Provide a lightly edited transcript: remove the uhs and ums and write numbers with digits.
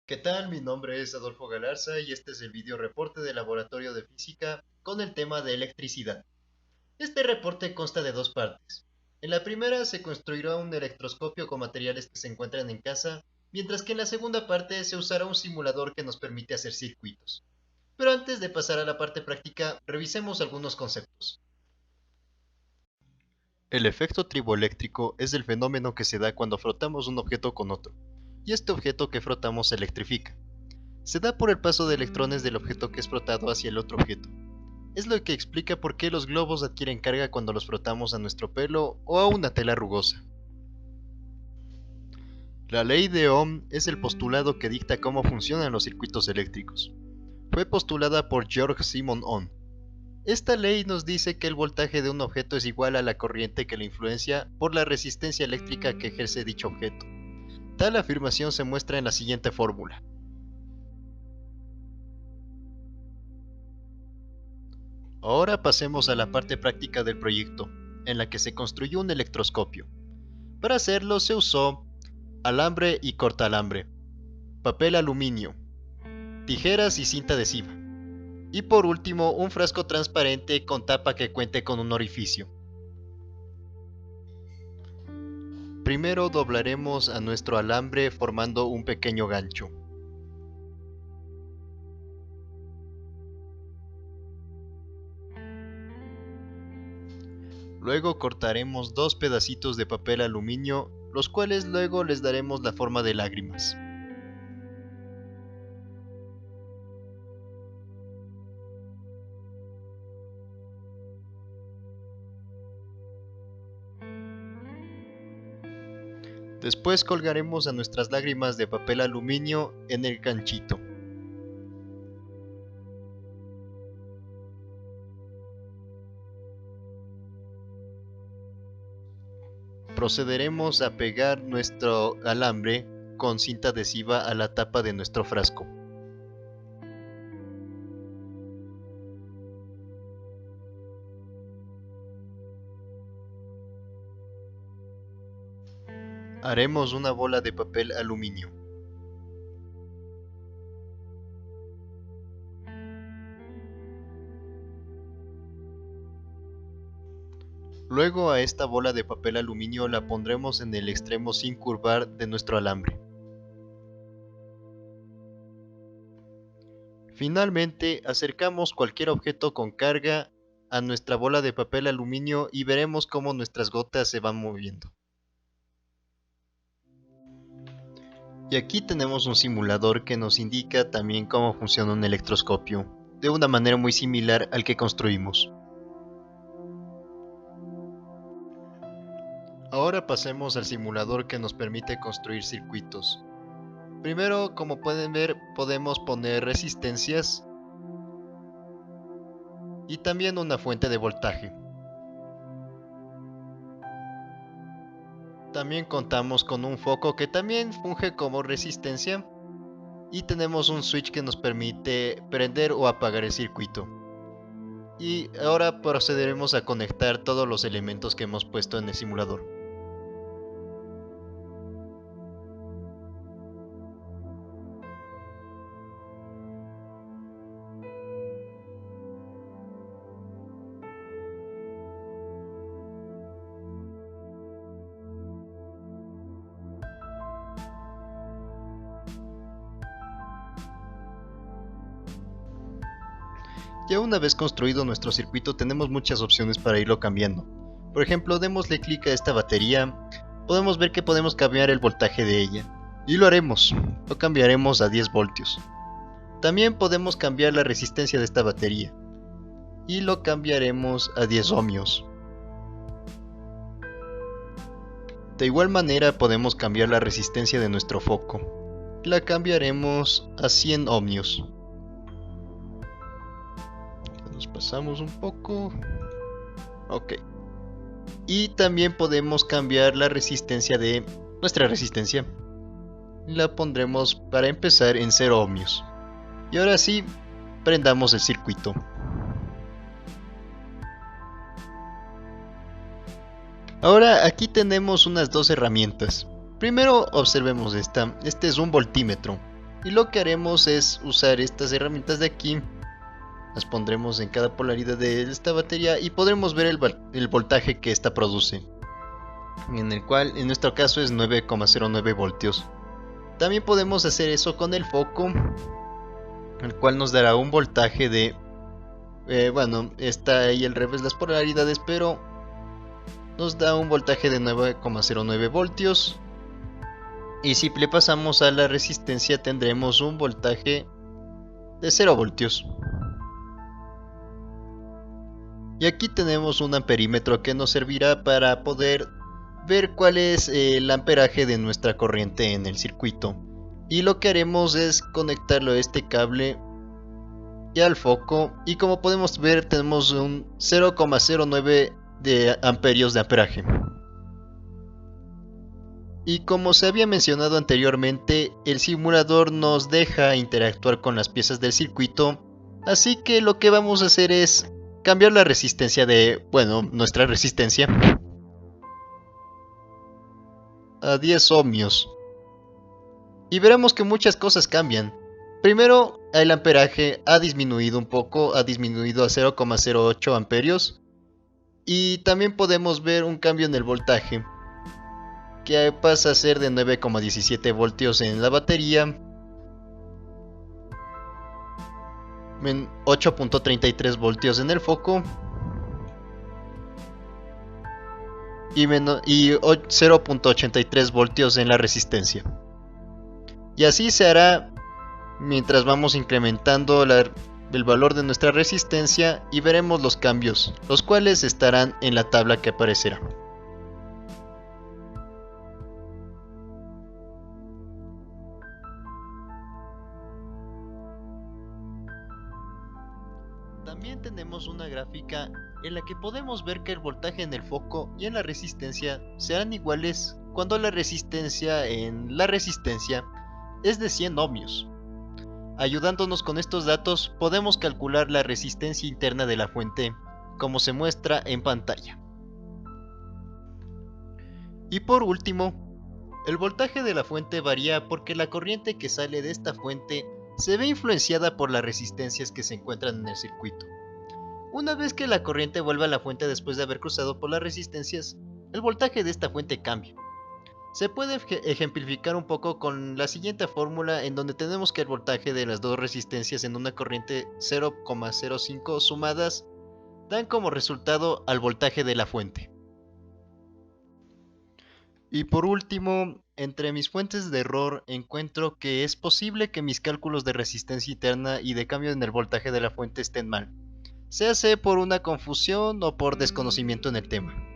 ¿Qué tal? Mi nombre es Adolfo Galarza y este es el video reporte del Laboratorio de Física con el tema de electricidad. Este reporte consta de dos partes. En la primera se construirá un electroscopio con materiales que se encuentran en casa, mientras que en la segunda parte se usará un simulador que nos permite hacer circuitos. Pero antes de pasar a la parte práctica, revisemos algunos conceptos. El efecto triboeléctrico es el fenómeno que se da cuando frotamos un objeto con otro, y este objeto que frotamos se electrifica. Se da por el paso de electrones del objeto que es frotado hacia el otro objeto. Es lo que explica por qué los globos adquieren carga cuando los frotamos a nuestro pelo o a una tela rugosa. La ley de Ohm es el postulado que dicta cómo funcionan los circuitos eléctricos. Fue postulada por Georg Simon Ohm. Esta ley nos dice que el voltaje de un objeto es igual a la corriente que lo influencia por la resistencia eléctrica que ejerce dicho objeto. Tal afirmación se muestra en la siguiente fórmula. Ahora pasemos a la parte práctica del proyecto, en la que se construyó un electroscopio. Para hacerlo se usó alambre y cortalambre, papel aluminio, tijeras y cinta adhesiva, y por último un frasco transparente con tapa que cuente con un orificio. Primero doblaremos a nuestro alambre formando un pequeño gancho. Luego cortaremos dos pedacitos de papel aluminio, los cuales luego les daremos la forma de lágrimas. Después colgaremos a nuestras lágrimas de papel aluminio en el ganchito. Procederemos a pegar nuestro alambre con cinta adhesiva a la tapa de nuestro frasco. Haremos una bola de papel aluminio. Luego a esta bola de papel aluminio la pondremos en el extremo sin curvar de nuestro alambre. Finalmente, acercamos cualquier objeto con carga a nuestra bola de papel aluminio y veremos cómo nuestras gotas se van moviendo. Y aquí tenemos un simulador que nos indica también cómo funciona un electroscopio, de una manera muy similar al que construimos. Ahora pasemos al simulador que nos permite construir circuitos. Primero, como pueden ver, podemos poner resistencias y también una fuente de voltaje. También contamos con un foco que también funge como resistencia y tenemos un switch que nos permite prender o apagar el circuito. Y ahora procederemos a conectar todos los elementos que hemos puesto en el simulador. Ya una vez construido nuestro circuito tenemos muchas opciones para irlo cambiando. Por ejemplo, démosle clic a esta batería, podemos ver que podemos cambiar el voltaje de ella. Y lo haremos, lo cambiaremos a 10 voltios. También podemos cambiar la resistencia de esta batería. Y lo cambiaremos a 10 ohmios. De igual manera podemos cambiar la resistencia de nuestro foco. La cambiaremos a 100 ohmios. Nos pasamos un poco. Ok. Y también podemos cambiar la resistencia de nuestra resistencia. La pondremos para empezar en 0 ohmios. Y ahora sí, prendamos el circuito. Ahora aquí tenemos unas dos herramientas. Primero observemos esta. Este es un voltímetro. Y lo que haremos es usar estas herramientas de aquí. Las pondremos en cada polaridad de esta batería y podremos ver el voltaje que esta produce, en el cual en nuestro caso es 9,09 voltios. También podemos hacer eso con el foco, el cual nos dará un voltaje de bueno, está ahí al revés las polaridades, pero nos da un voltaje de 9,09 voltios. Y si le pasamos a la resistencia tendremos un voltaje de 0 voltios. Y aquí tenemos un amperímetro que nos servirá para poder ver cuál es el amperaje de nuestra corriente en el circuito. Y lo que haremos es conectarlo a este cable y al foco, y como podemos ver tenemos un 0,09 de amperios de amperaje. Y como se había mencionado anteriormente, el simulador nos deja interactuar con las piezas del circuito, así que lo que vamos a hacer es cambiar la resistencia de, bueno, nuestra resistencia a 10 ohmios. Y veremos que muchas cosas cambian. Primero, el amperaje ha disminuido un poco, ha disminuido a 0,08 amperios. Y también podemos ver un cambio en el voltaje, que pasa a ser de 9,17 voltios en la batería, 8,33 voltios en el foco y 0,83 voltios en la resistencia. Y así se hará mientras vamos incrementando el valor de nuestra resistencia, y veremos los cambios, los cuales estarán en la tabla que aparecerá. También tenemos una gráfica en la que podemos ver que el voltaje en el foco y en la resistencia serán iguales cuando la resistencia en la resistencia es de 100 ohmios. Ayudándonos con estos datos podemos calcular la resistencia interna de la fuente, como se muestra en pantalla. Y por último, el voltaje de la fuente varía porque la corriente que sale de esta fuente se ve influenciada por las resistencias que se encuentran en el circuito. Una vez que la corriente vuelve a la fuente después de haber cruzado por las resistencias, el voltaje de esta fuente cambia. Se puede ejemplificar un poco con la siguiente fórmula, en donde tenemos que el voltaje de las dos resistencias en una corriente 0,05 sumadas dan como resultado al voltaje de la fuente. Y por último, entre mis fuentes de error encuentro que es posible que mis cálculos de resistencia interna y de cambio en el voltaje de la fuente estén mal, se hace por una confusión o por desconocimiento en el tema.